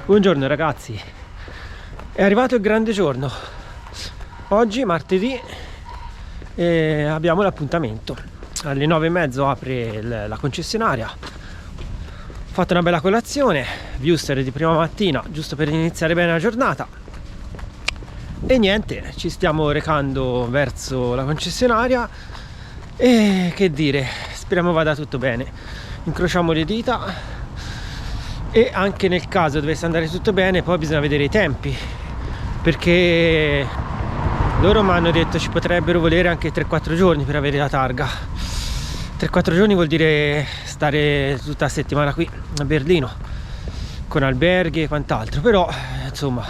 Buongiorno ragazzi, è arrivato il grande giorno. Oggi martedì e abbiamo l'appuntamento. Alle 9:30 apre la concessionaria. Ho fatto una bella colazione, viewster di prima mattina, giusto per iniziare bene la giornata. E niente, ci stiamo recando verso la concessionaria e che dire, speriamo vada tutto bene. Incrociamo le dita. E anche nel caso dovesse andare tutto bene, poi bisogna vedere i tempi, perché loro mi hanno detto ci potrebbero volere anche 3-4 giorni per avere la targa. 3-4 giorni vuol dire stare tutta la settimana qui a Berlino con alberghi e quant'altro, però insomma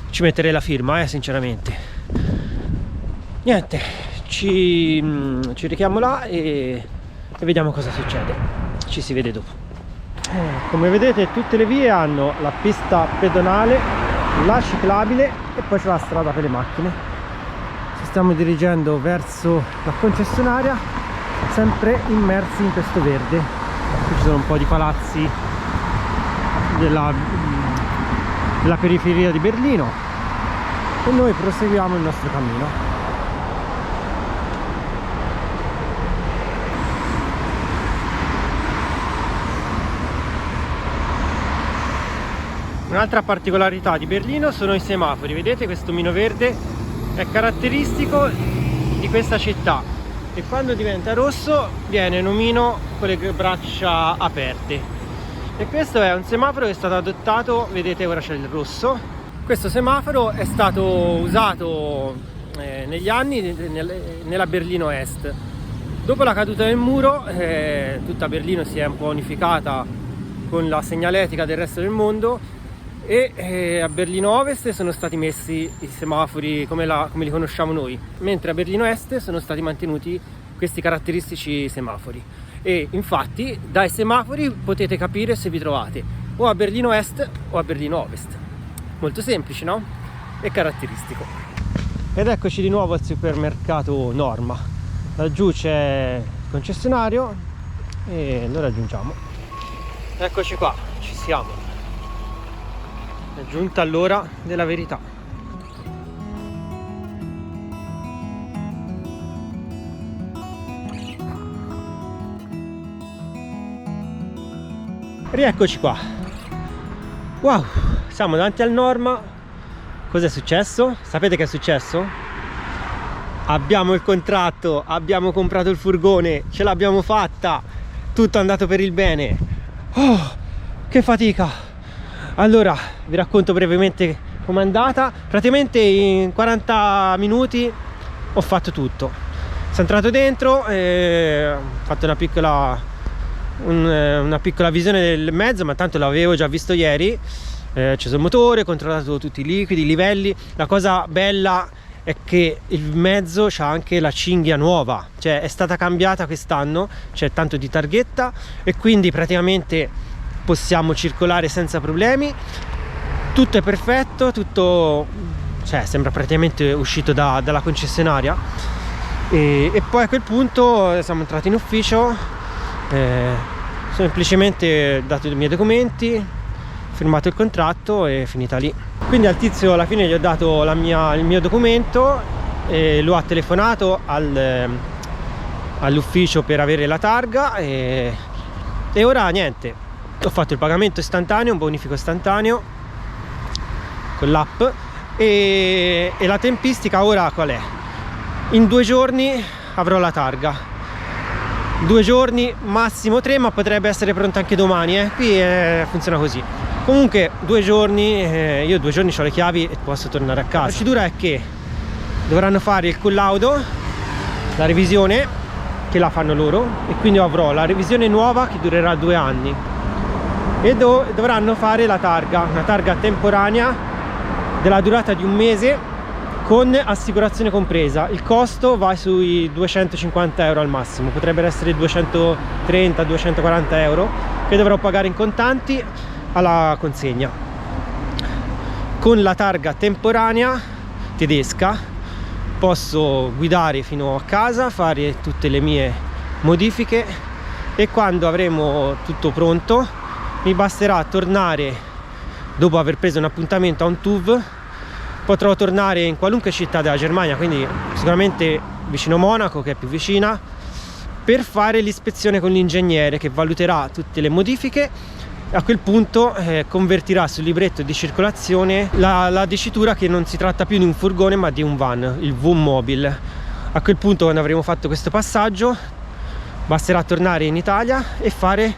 ci metterei la firma, sinceramente. Niente, ci richiamo là e vediamo cosa succede. Ci si vede dopo. Come vedete tutte le vie hanno la pista pedonale, la ciclabile e poi c'è la strada per le macchine. Ci stiamo dirigendo verso la concessionaria, sempre immersi in questo verde. Qui ci sono un po' di palazzi della periferia di Berlino e noi proseguiamo il nostro cammino. Un'altra particolarità di Berlino sono i semafori. Vedete, questo omino verde è caratteristico di questa città e quando diventa rosso viene un omino con le braccia aperte. E questo è un semaforo che è stato adottato, vedete ora c'è il rosso. Questo semaforo è stato usato negli anni nella Berlino Est. Dopo la caduta del muro tutta Berlino si è un po' unificata con la segnaletica del resto del mondo e a Berlino Ovest sono stati messi i semafori come li conosciamo noi, mentre a Berlino Est sono stati mantenuti questi caratteristici semafori. E infatti dai semafori potete capire se vi trovate o a Berlino Est o a Berlino Ovest. Molto semplice, no? E caratteristico. Ed eccoci di nuovo al supermercato Norma. Laggiù c'è il concessionario e lo raggiungiamo. Eccoci qua, ci siamo. È giunta l'ora della verità. Rieccoci qua. Wow, siamo davanti al Norma. Cos'è successo? Sapete che è successo? Abbiamo il contratto, abbiamo comprato il furgone, ce l'abbiamo fatta, tutto è andato per il bene. Oh, che fatica! Allora, vi racconto brevemente com'è andata. Praticamente in 40 minuti ho fatto tutto. Sono entrato dentro, ho fatto una piccola visione del mezzo, ma tanto l'avevo già visto ieri. Ho acceso il motore, ho controllato tutti i liquidi, i livelli. La cosa bella è che il mezzo c'ha anche la cinghia nuova, cioè è stata cambiata quest'anno, c'è tanto di targhetta e quindi praticamente possiamo circolare senza problemi. Tutto è perfetto, tutto, cioè sembra praticamente uscito dalla concessionaria e poi a quel punto siamo entrati in ufficio, semplicemente dato i miei documenti, firmato il contratto e finita lì. Quindi al tizio alla fine gli ho dato il mio documento e lui ha telefonato all'ufficio per avere la targa e ora niente. Ho fatto il pagamento istantaneo, un bonifico istantaneo con l'app e la tempistica ora qual è? In 2 giorni avrò la targa. 2 giorni, massimo 3, ma potrebbe essere pronta anche domani. Qui funziona così. Comunque 2 giorni, io 2 giorni ho le chiavi e posso tornare a casa. La procedura è che dovranno fare il collaudo, la revisione, che la fanno loro, e quindi avrò la revisione nuova che durerà 2 anni. E dovranno fare la targa, una targa temporanea della durata di 1 mese con assicurazione compresa. Il costo va sui 250 euro al massimo, potrebbero essere 230-240 euro che dovrò pagare in contanti alla consegna. Con la targa temporanea tedesca posso guidare fino a casa, fare tutte le mie modifiche e quando avremo tutto pronto mi basterà tornare dopo aver preso un appuntamento a un TUV, potrò tornare in qualunque città della Germania, quindi sicuramente vicino Monaco, che è più vicina, per fare l'ispezione con l'ingegnere che valuterà tutte le modifiche. A quel punto convertirà sul libretto di circolazione la dicitura che non si tratta più di un furgone ma di un van, il Wohnmobil. A quel punto, quando avremo fatto questo passaggio, basterà tornare in Italia e fare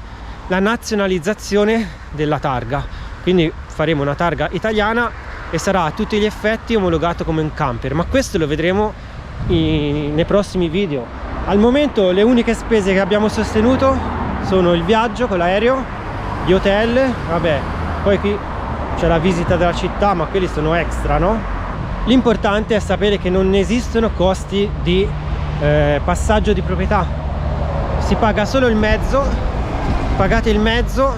la nazionalizzazione della targa, quindi faremo una targa italiana e sarà a tutti gli effetti omologato come un camper, ma questo lo vedremo nei prossimi video. Al momento le uniche spese che abbiamo sostenuto sono il viaggio con l'aereo, gli hotel, vabbè, poi qui c'è la visita della città, ma quelli sono extra, no? L'importante è sapere che non esistono costi di passaggio di proprietà, si paga solo il mezzo, pagate il mezzo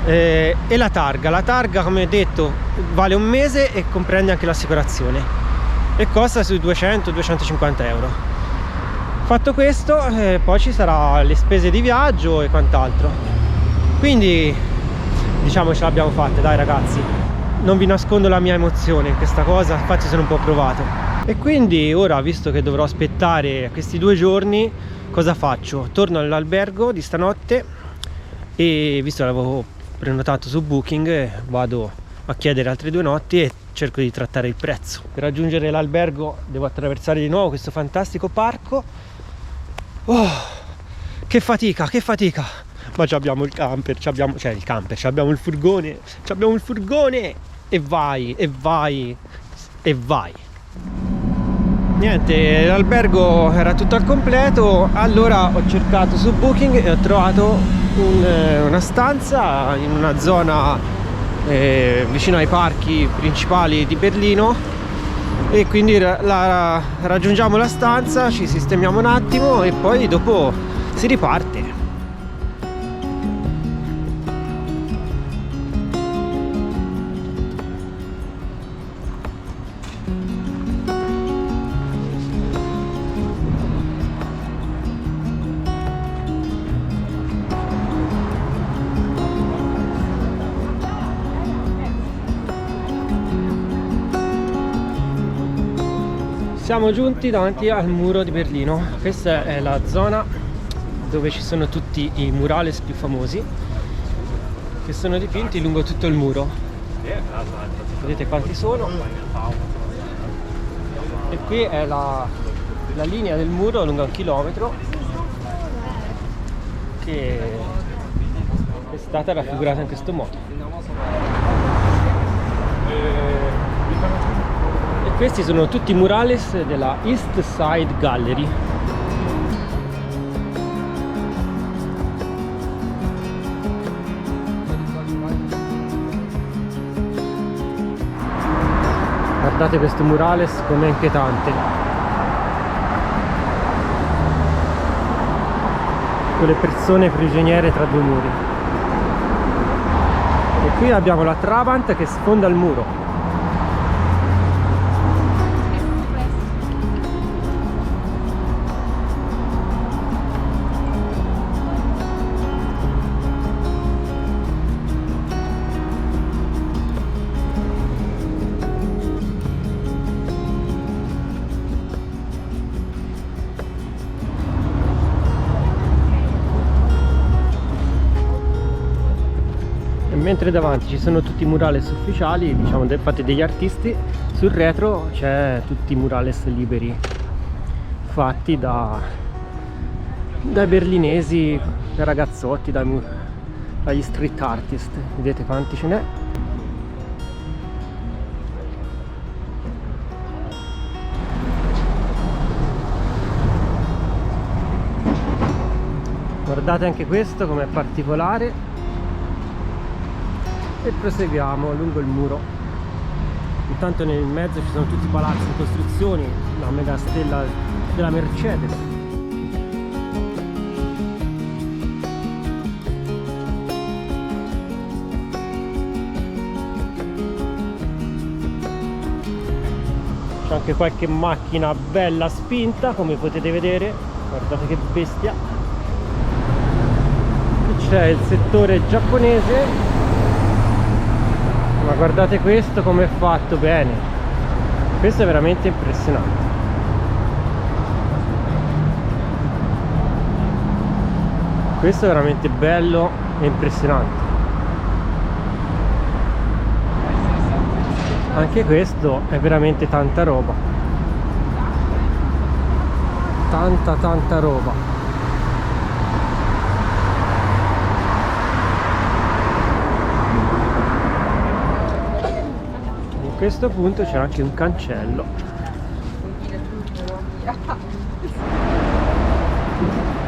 e la targa, come detto, vale un mese e comprende anche l'assicurazione e costa sui 200-250 euro. Fatto questo, poi ci sarà le spese di viaggio e quant'altro. Quindi diciamo ce l'abbiamo fatta, dai ragazzi, non vi nascondo la mia emozione in questa cosa, infatti sono un po' provato. E quindi ora, visto che dovrò aspettare questi 2 giorni, cosa faccio? Torno all'albergo di stanotte e, visto che l'avevo prenotato su Booking, vado a chiedere altre 2 notti e cerco di trattare il prezzo. Per raggiungere l'albergo devo attraversare di nuovo questo fantastico parco. Oh, che fatica, che fatica! Ma abbiamo il camper, abbiamo il furgone, e vai, e vai, e vai. Niente, l'albergo era tutto al completo, allora ho cercato su Booking e ho trovato una stanza in una zona vicino ai parchi principali di Berlino, e quindi raggiungiamo la stanza, ci sistemiamo un attimo e poi dopo si riparte. Siamo giunti davanti al muro di Berlino. Questa è la zona dove ci sono tutti i murales più famosi, che sono dipinti lungo tutto il muro. Vedete quanti sono? E qui è la linea del muro lungo 1 chilometro, che è stata raffigurata in questo modo. E questi sono tutti i murales della East Side Gallery. Guardate questo murales com'è inquietante, con le persone prigioniere tra 2 muri. E qui abbiamo la Trabant che sfonda il muro. Mentre davanti ci sono tutti i murales ufficiali, diciamo fatti degli artisti, sul retro c'è tutti i murales liberi fatti dai berlinesi, dai ragazzotti, dagli street artist. Vedete quanti ce n'è? Guardate anche questo com'è particolare. E proseguiamo lungo il muro. Intanto nel mezzo ci sono tutti i palazzi in costruzioni, la mega stella della Mercedes. C'è anche qualche macchina bella spinta, come potete vedere. Guardate che bestia. Qui c'è il settore giapponese. Ma guardate questo come è fatto bene, questo è veramente impressionante. Questo è veramente bello e impressionante. Anche questo è veramente tanta roba, tanta roba. A questo punto c'è anche un cancello.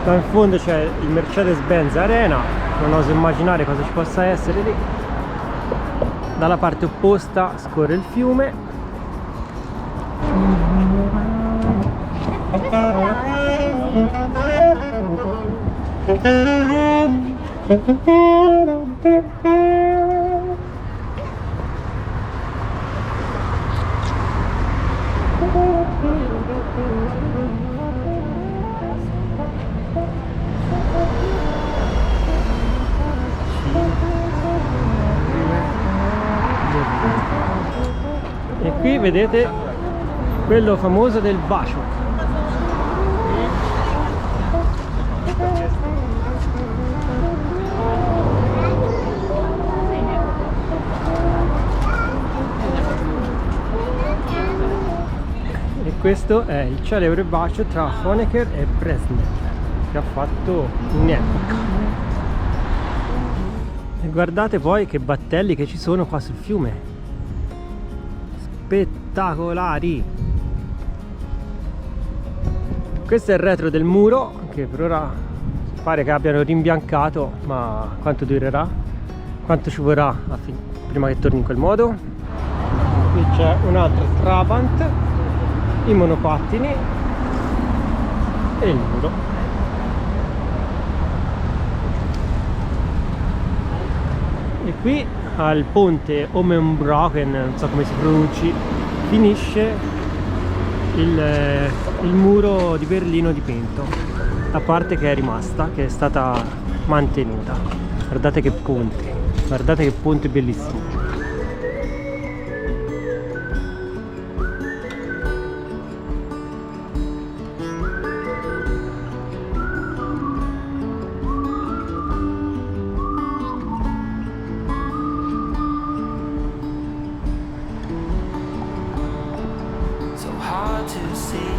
Là in fondo c'è il Mercedes-Benz Arena, non oso immaginare cosa ci possa essere lì. Dalla parte opposta scorre il fiume. E qui vedete quello famoso del bacio. E questo è il celebre bacio tra Honecker e Brezhnev che ha fatto un'epoca. E guardate poi che battelli che ci sono qua sul fiume, spettacolari. Questo è il retro del muro che per ora pare che abbiano rimbiancato, ma quanto durerà? Quanto ci vorrà prima che torni in quel modo? Qui c'è un altro Trabant, i monopattini e il muro. E qui al ponte Omenbrocken, non so come si pronunci, finisce il muro di Berlino dipinto, la parte che è rimasta, che è stata mantenuta. Guardate che ponte bellissimo. To see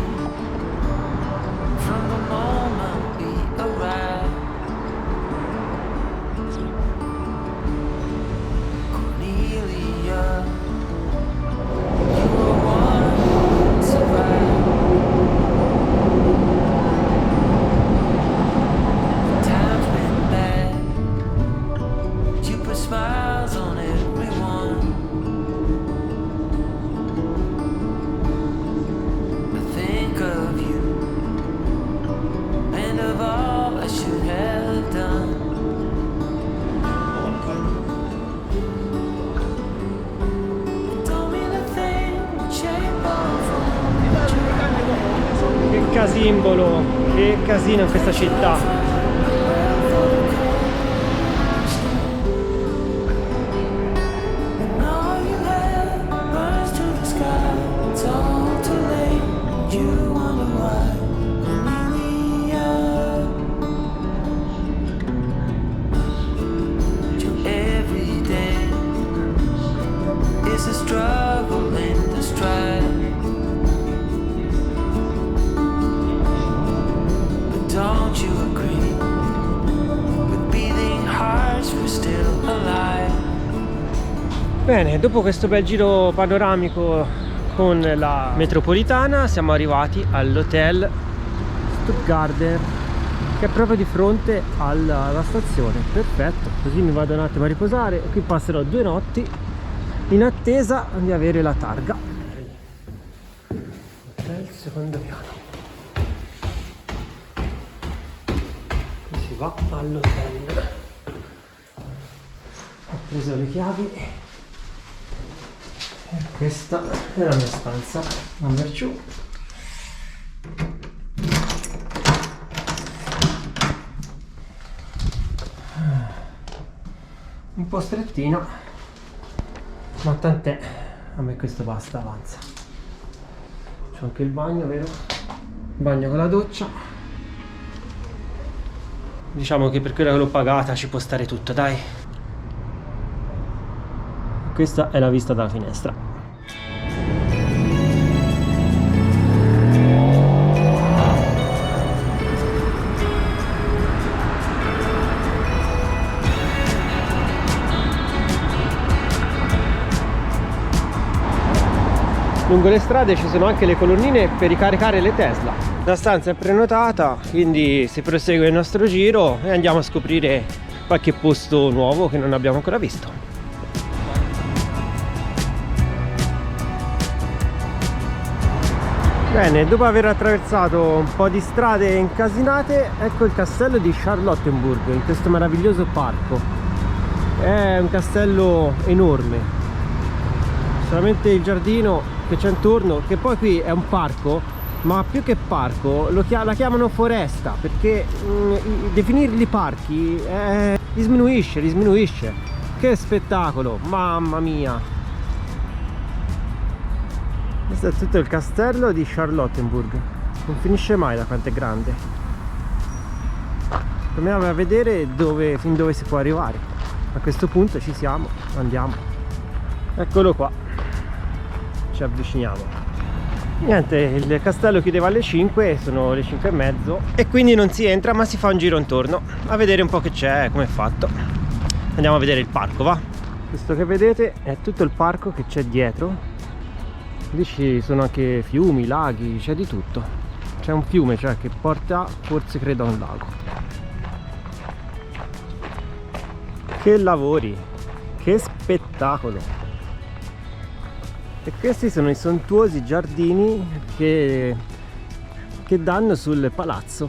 from the moment we arrived. Cornelia, you were one who survived. Time's been bad. You put smiles on everyone. Of you and of all I should have done. Told me the thing shape Che casimbolo, che casino in questa città. Bene, dopo questo bel giro panoramico con la metropolitana siamo arrivati all'hotel Stuttgarter, che è proprio di fronte alla stazione. Perfetto, così mi vado un attimo a riposare e qui passerò 2 notti in attesa di avere la targa. Hotel secondo piano. Qui si va all'hotel. Ho preso le chiavi. Questa è la mia stanza number 2. Un po' strettina, Ma tant'è, a me questo basta, avanza. C'è anche il bagno, vero? Bagno con la doccia. Diciamo che per quella che l'ho pagata ci può stare tutto, dai. Questa è la vista dalla finestra. Lungo le strade ci sono anche le colonnine per ricaricare le Tesla. La stanza è prenotata, quindi si prosegue il nostro giro e andiamo a scoprire qualche posto nuovo che non abbiamo ancora visto. Bene, dopo aver attraversato un po' di strade incasinate, ecco il castello di Charlottenburg in questo meraviglioso parco. È un castello enorme, solamente il giardino che c'è intorno, che poi qui è un parco, ma più che parco la chiamano foresta, perché definirli parchi li sminuisce. Che spettacolo, mamma mia! Questo è tutto il castello di Charlottenburg, non finisce mai da quanto è grande. Proviamo a vedere fin dove si può arrivare. A questo punto ci siamo, andiamo. Eccolo qua. Ci avviciniamo. Niente, il castello chiudeva alle 5, sono le 5 e mezzo e quindi non si entra ma si fa un giro intorno a vedere un po' che c'è, come è fatto. Andiamo a vedere il parco, va? Questo che vedete è tutto il parco che c'è dietro. Lì ci sono anche fiumi, laghi, c'è di tutto. C'è un fiume, cioè, che porta, forse credo, a un lago. Che lavori, che spettacolo! E questi sono i sontuosi giardini che danno sul palazzo.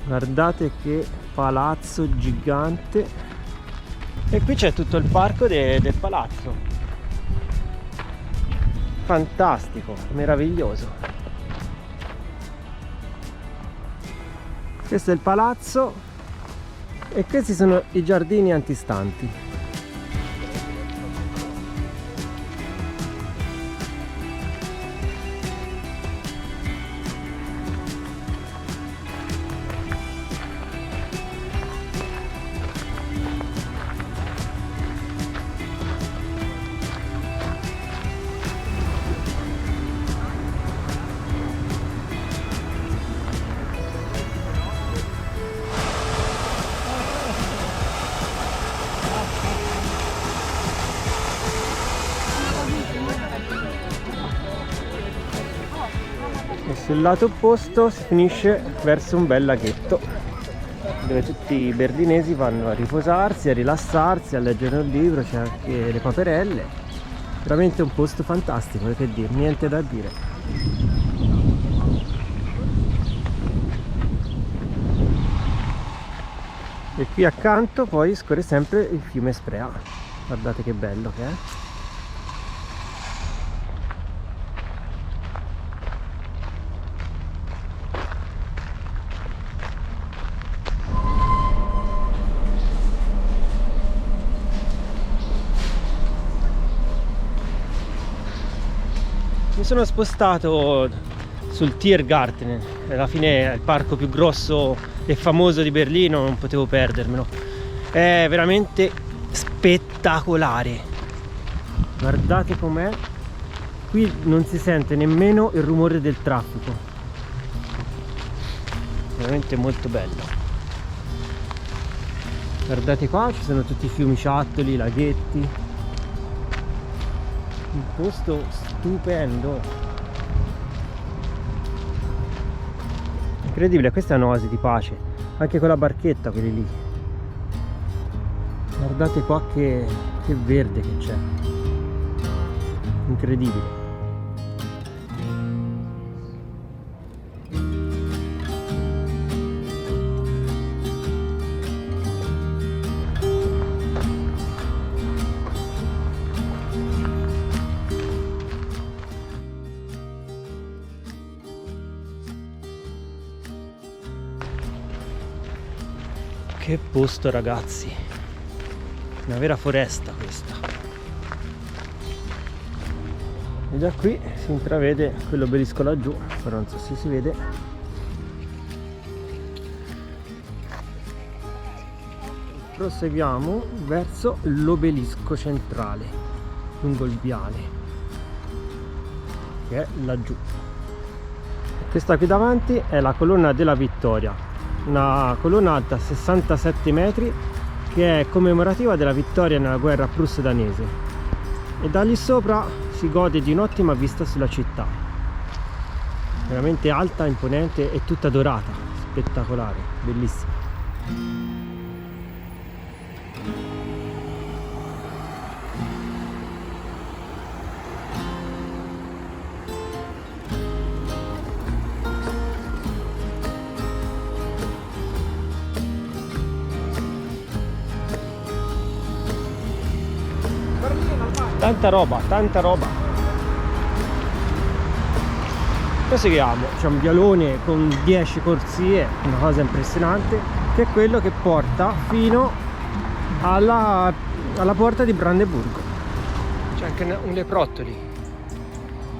Guardate che palazzo gigante. E qui c'è tutto il parco del palazzo. Fantastico, meraviglioso. Questo è il palazzo. E questi sono i giardini antistanti. E sul lato opposto si finisce verso un bel laghetto dove tutti i berlinesi vanno a riposarsi, a rilassarsi, a leggere un libro, c'è anche le paperelle. Veramente un posto fantastico, che dire, niente da dire. E qui accanto poi scorre sempre il fiume Sprea. Guardate che bello che è. Mi sono spostato sul Tiergarten, alla fine è il parco più grosso e famoso di Berlino, non potevo perdermelo. È veramente spettacolare. Guardate com'è. Qui non si sente nemmeno il rumore del traffico. Veramente molto bello. Guardate qua, ci sono tutti i fiumiciattoli, laghetti. Un posto stupendo, incredibile. Questa è un'oasi di pace, anche con la barchetta, quelli lì. Guardate qua che verde che c'è, incredibile. Che posto, ragazzi, una vera foresta questa. E già qui si intravede quell'obelisco laggiù, però non so se si vede. Proseguiamo verso l'obelisco centrale lungo il viale, che è laggiù. Questa qui davanti è la colonna della vittoria, una colonna alta 67 metri che è commemorativa della vittoria nella guerra prusso-danese, e da lì sopra si gode di un'ottima vista sulla città, veramente alta, imponente e tutta dorata, spettacolare, bellissima. Tanta roba, tanta roba. Proseguiamo, c'è un vialone con 10 corsie, una cosa impressionante, che è quello che porta fino alla porta di Brandeburgo. C'è anche un leprotto lì,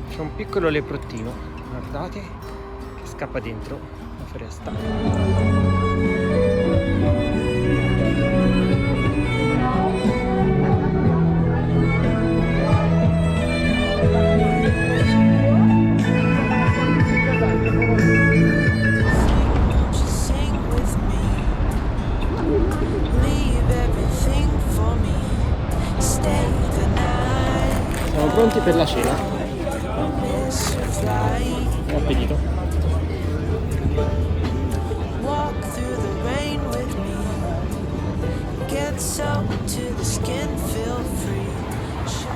c'è un piccolo leprottino, guardate, che scappa dentro la foresta. Siamo pronti per la cena. Buon appetito.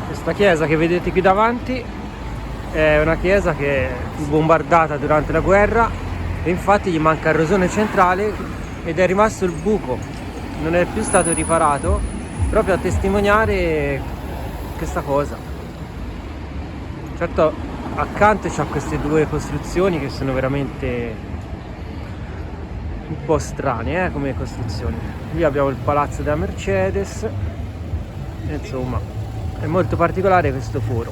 Questa chiesa che vedete qui davanti è una chiesa che fu bombardata durante la guerra e infatti gli manca il rosone centrale ed è rimasto il buco, non è più stato riparato, proprio a testimoniare questa cosa. Certo, accanto c'ha queste due costruzioni che sono veramente un po' strane come costruzioni. Lì abbiamo il palazzo della Mercedes, insomma è molto particolare questo foro.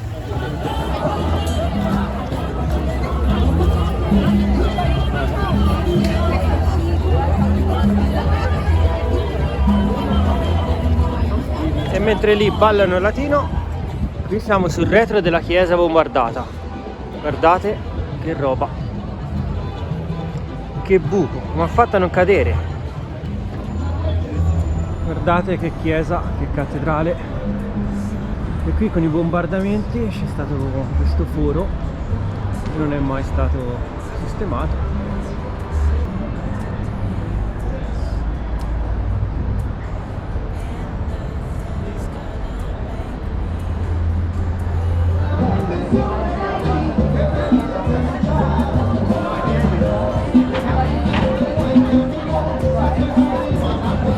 E mentre lì ballano il latino, qui siamo sul retro della chiesa bombardata. Guardate che roba, che buco, come ha fatto a non cadere. Guardate che chiesa, che cattedrale. E qui con i bombardamenti c'è stato questo foro che non è mai stato sistemato.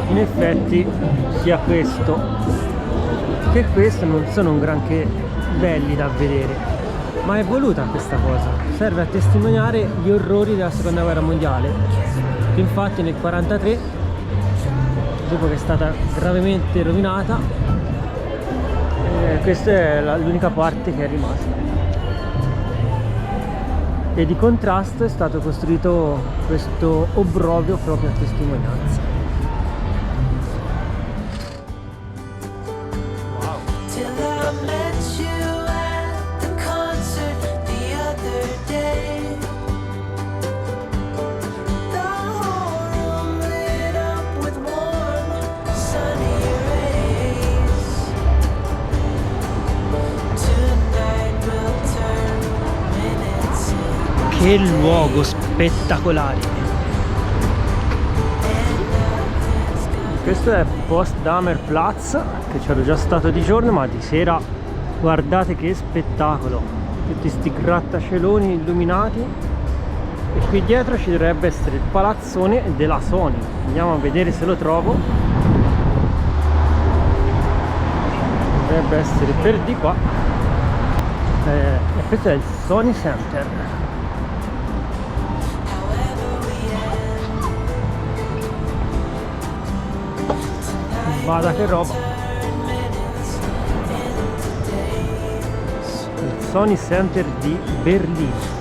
In effetti sia questo che questo non sono un granché belli da vedere, ma è voluta questa cosa, serve a testimoniare gli orrori della seconda guerra mondiale. Infatti nel 1943, dopo che è stata gravemente rovinata, questa è l'unica parte che è rimasta, e di contrasto è stato costruito questo obbrobrio proprio a testimonianza. Che luogo spettacolare! Questo è Potsdamer Platz, che c'ero già stato di giorno, ma di sera guardate che spettacolo! Tutti sti grattacieloni illuminati, e qui dietro ci dovrebbe essere il palazzone della Sony. Andiamo a vedere se lo trovo. Dovrebbe essere per di qua, e questo è il Sony Center. Guarda che roba. Il Sony Center di Berlino.